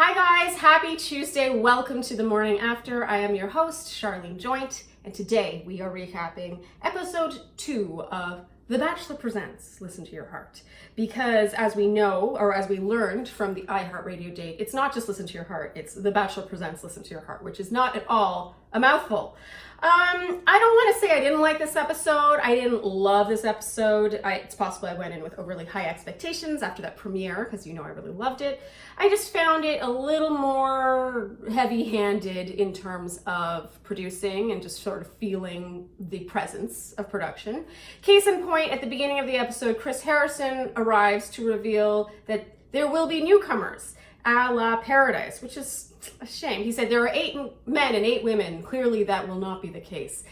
Hi guys, happy Tuesday. Welcome to the morning after. I am your host, Sharleen Joynt, and today we are recapping episode 2 of The Bachelor Presents, Listen to Your Heart. Because as we know, or as we learned from the iHeartRadio date, it's not just Listen to Your Heart, it's The Bachelor Presents, Listen to Your Heart, which is not at all a mouthful. I don't want to say I didn't like this episode. I didn't love this episode. It's possible I went in with overly high expectations after that premiere, because you know I really loved it. I just found it a little more heavy-handed in terms of producing and just sort of feeling the presence of production. Case in point, at the beginning of the episode, Chris Harrison arrives to reveal that there will be newcomers, a la Paradise, which is a shame. He said there are 8 men and 8 women. Clearly that will not be the case.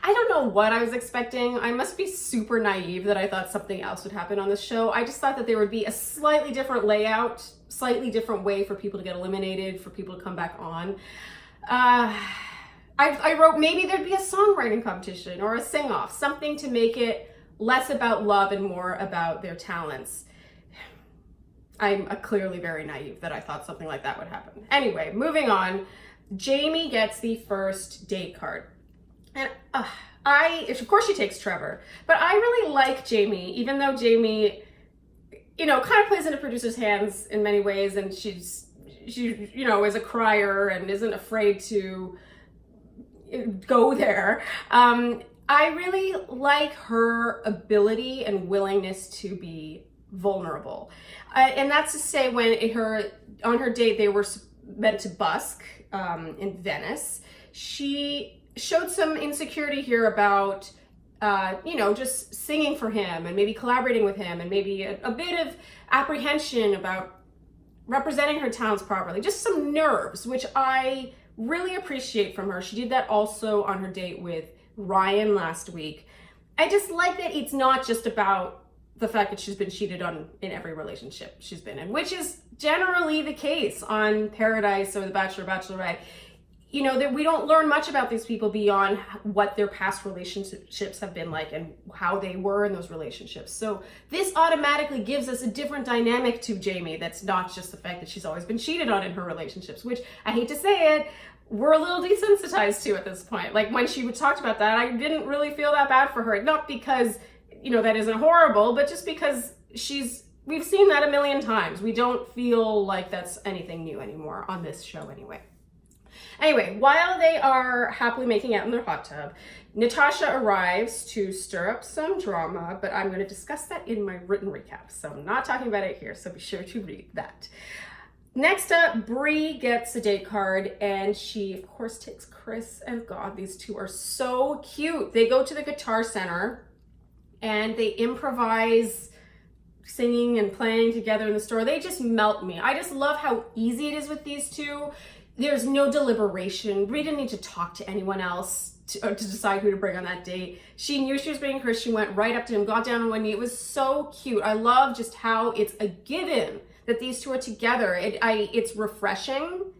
I don't know what I was expecting. I must be super naive that I thought something else would happen on this show. I just thought that there would be a slightly different layout, slightly different way for people to get eliminated, for people to come back on. I wrote maybe there'd be a songwriting competition or a sing-off, something to make it less about love and more about their talents. I'm clearly very naive that I thought something like that would happen. Anyway, moving on. Jamie gets the first date card. And of course she takes Trevor, but I really like Jamie, even though Jamie, kind of plays into producer's hands in many ways, and she is a crier and isn't afraid to go there. I really like her ability and willingness to be vulnerable. And that's to say, on her date, they were meant to busk in Venice. She showed some insecurity here about, just singing for him and maybe collaborating with him, and maybe a bit of apprehension about representing her talents properly. Just some nerves, which I really appreciate from her. She did that also on her date with Ryan last week. I just like that it's not just about the fact that she's been cheated on in every relationship she's been in, which is generally the case on Paradise or The Bachelor, Bachelorette. That we don't learn much about these people beyond what their past relationships have been like and how they were in those relationships. So this automatically gives us a different dynamic to Jamie that's not just the fact that she's always been cheated on in her relationships, which, I hate to say it, we're a little desensitized to at this point. Like, when she talked about that, I didn't really feel that bad for her. Not because, that isn't horrible, but just because we've seen that a million times. We don't feel like that's anything new anymore on this show anyway. Anyway, while they are happily making out in their hot tub, Natasha arrives to stir up some drama, but I'm going to discuss that in my written recap, so I'm not talking about it here, so be sure to read that. Next up, Brie gets a date card, and she, of course, takes Chris, and God, these two are so cute. They go to the Guitar Center, and they improvise singing and playing together in the store. They just melt me. I just love how easy it is with these two. There's no deliberation. Brie didn't need to talk to anyone else to decide who to bring on that date. She knew she was bringing Chris. She went right up to him, got down on one knee. It was so cute. I love just how it's a given that these two are together. It's refreshing.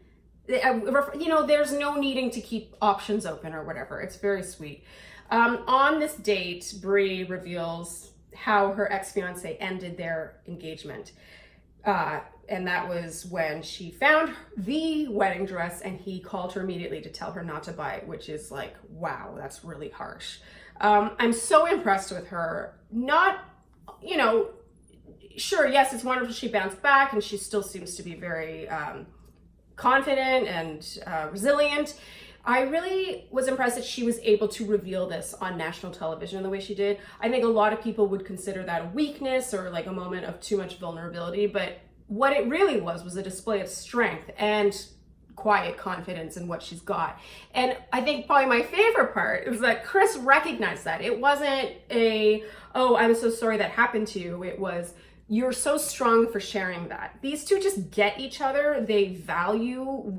There's no needing to keep options open or whatever. It's very sweet. On this date, Brie reveals how her ex-fiance ended their engagement. And that was when she found the wedding dress, and he called her immediately to tell her not to buy it, which is like, wow, that's really harsh. I'm so impressed with her. Sure, yes, it's wonderful she bounced back, and she still seems to be very confident and resilient. I really was impressed that she was able to reveal this on national television in the way she did. I think a lot of people would consider that a weakness or like a moment of too much vulnerability, but what it really was a display of strength and quiet confidence in what she's got. And I think probably my favorite part is that Chris recognized that. It wasn't oh, I'm so sorry that happened to you. It was, you're so strong for sharing that. These two just get each other. They value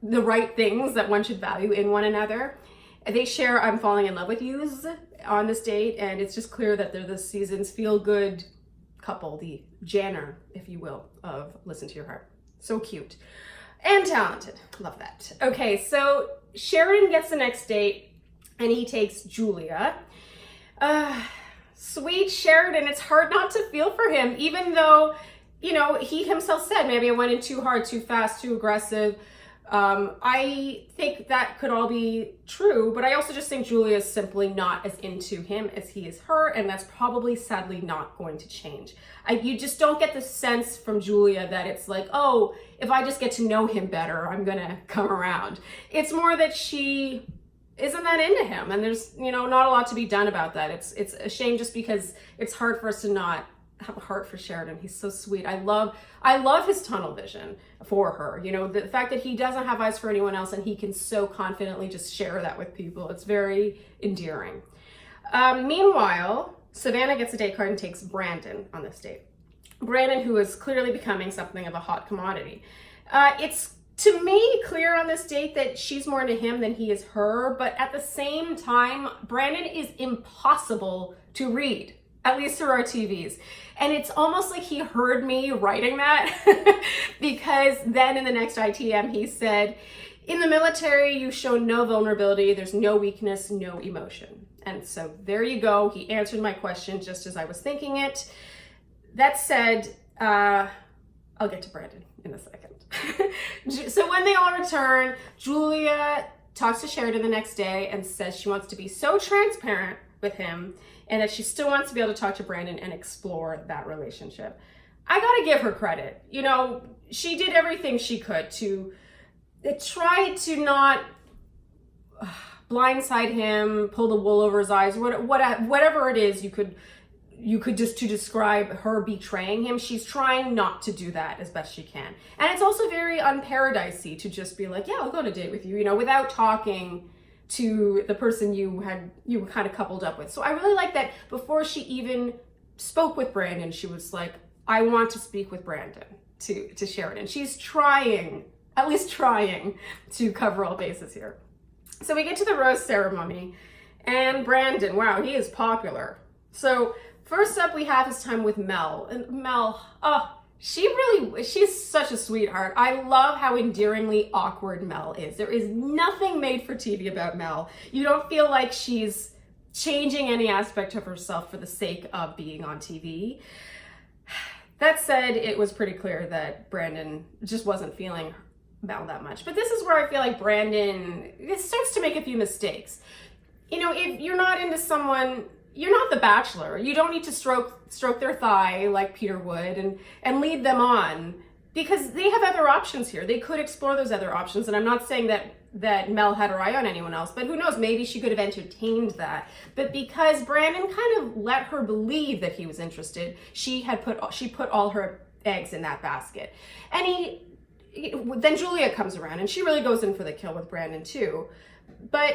the right things that one should value in one another. They share I'm falling in love with yous on this date, and it's just clear that they're this season's feel-good couple, the Janner, if you will, of Listen to Your Heart. So cute and talented. Love that. Okay, so Sheridan gets the next date, and he takes Julia. Sweet Sheridan, it's hard not to feel for him, even though you know, he himself said, maybe I went in too hard, too fast, too aggressive. I think that could all be true, but I also just think Julia is simply not as into him as he is her, and that's probably sadly not going to change. You just don't get the sense from Julia that it's like, oh, if I just get to know him better, I'm gonna come around. It's more that she isn't that into him, and there's, you know, not a lot to be done about that. It's a shame, just because it's hard for us to not have a heart for Sheridan. He's so sweet. I love his tunnel vision for her. You know, the fact that he doesn't have eyes for anyone else and he can so confidently just share that with people. It's very endearing. Meanwhile, Savannah gets a date card and takes Brandon on this date. Brandon, who is clearly becoming something of a hot commodity. It's, to me, clear on this date that she's more into him than he is her, but at the same time, Brandon is impossible to read, at least through our TVs. And it's almost like he heard me writing that because then in the next ITM he said, in the military you show no vulnerability, there's no weakness, no emotion. And so there you go, he answered my question just as I was thinking it. That said, I'll get to Brandon in a second. So when they all return, Julia talks to Sheridan the next day and says she wants to be so transparent with him and that she still wants to be able to talk to Brandon and explore that relationship. I gotta give her credit. You know, she did everything she could to try to not blindside him, pull the wool over his eyes, whatever it is you could just to describe her betraying him. She's trying not to do that as best she can. And it's also very unparadisey to just be like, yeah, I'll go on a date with you, you know, without talking to the person you were kind of coupled up with. So I really like that before she even spoke with Brandon, she was like, I want to speak with Brandon to Sheridan. She's trying, at least trying, to cover all bases here. So we get to the rose ceremony, and Brandon, wow, he is popular. So first up, we have his time with Mel. And Mel, she's such a sweetheart. I love how endearingly awkward Mel is. There is nothing made for TV about Mel. You don't feel like she's changing any aspect of herself for the sake of being on TV. That said, it was pretty clear that Brandon just wasn't feeling Mel that much. But this is where I feel like Brandon starts to make a few mistakes. You know, if you're not into someone, you're not the Bachelor. You don't need to stroke their thigh like Peter would and lead them on, because they have other options here. They could explore those other options. And I'm not saying that Mel had her eye on anyone else, but who knows, maybe she could have entertained that. But because Brandon kind of let her believe that he was interested, she put all her eggs in that basket. And then Julia comes around and she really goes in for the kill with Brandon too. But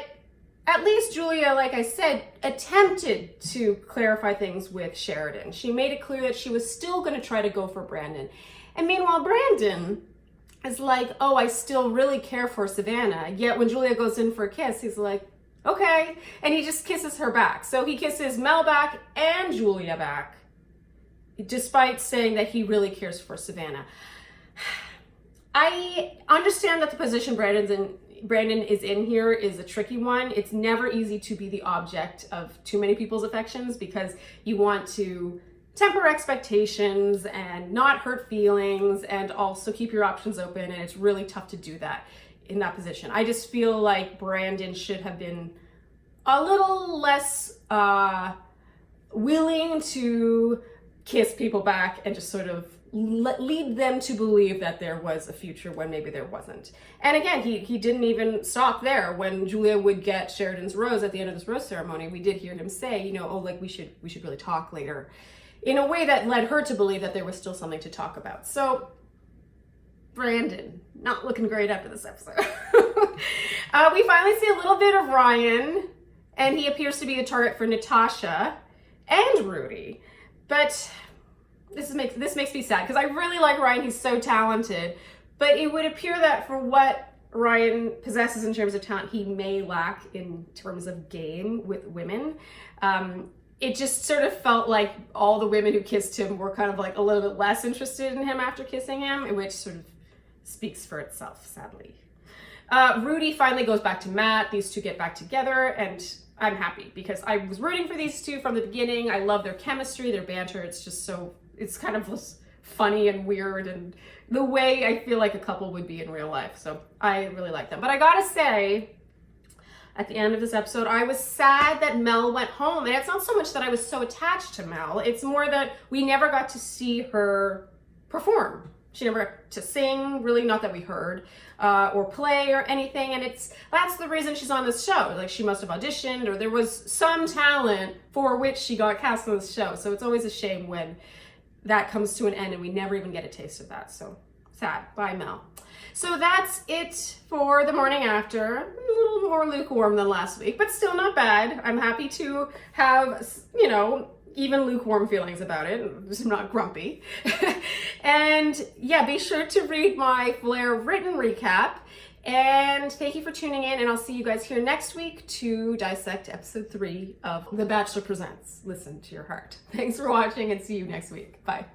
at least Julia, like I said, attempted to clarify things with Sheridan. She made it clear that she was still going to try to go for Brandon. And meanwhile, Brandon is like, oh, I still really care for Savannah. Yet when Julia goes in for a kiss, he's like, okay. And he just kisses her back. So he kisses Mel back and Julia back, despite saying that he really cares for Savannah. I understand that the position Brandon is in here is a tricky one. It's never easy to be the object of too many people's affections because you want to temper expectations and not hurt feelings and also keep your options open, and it's really tough to do that in that position. I just feel like Brandon should have been a little less willing to kiss people back and just sort of lead them to believe that there was a future when maybe there wasn't. And again, he didn't even stop there. When Julia would get Sheridan's rose at the end of this rose ceremony, we did hear him say, you know, oh, like we should really talk later, in a way that led her to believe that there was still something to talk about. So Brandon, not looking great after this episode. We finally see a little bit of Ryan, and he appears to be the target for Natasha and Rudy. But this makes me sad because I really like Ryan. He's so talented, but it would appear that for what Ryan possesses in terms of talent, he may lack in terms of game with women. It just sort of felt like all the women who kissed him were kind of like a little bit less interested in him after kissing him, which sort of speaks for itself, sadly. Rudy finally goes back to Matt. These two get back together, and I'm happy because I was rooting for these two from the beginning. I love their chemistry, their banter. It's just so, it's kind of funny and weird and the way I feel like a couple would be in real life. So I really like them. But I gotta say, at the end of this episode, I was sad that Mel went home. And it's not so much that I was so attached to Mel. It's more that we never got to see her perform. She never got to sing, really, not that we heard, or play or anything. And that's the reason she's on this show. Like, she must have auditioned, or there was some talent for which she got cast on this show. So it's always a shame when that comes to an end and we never even get a taste of that. So sad. Bye, Mel. So that's it for the morning after. A little more lukewarm than last week, but still not bad. I'm happy to have, you know, even lukewarm feelings about it. I'm not grumpy. And yeah, be sure to read my Flair written recap. And thank you for tuning in, and I'll see you guys here next week to dissect episode 3 of The Bachelor Presents. Listen to your heart. Thanks for watching, and see you next week. Bye.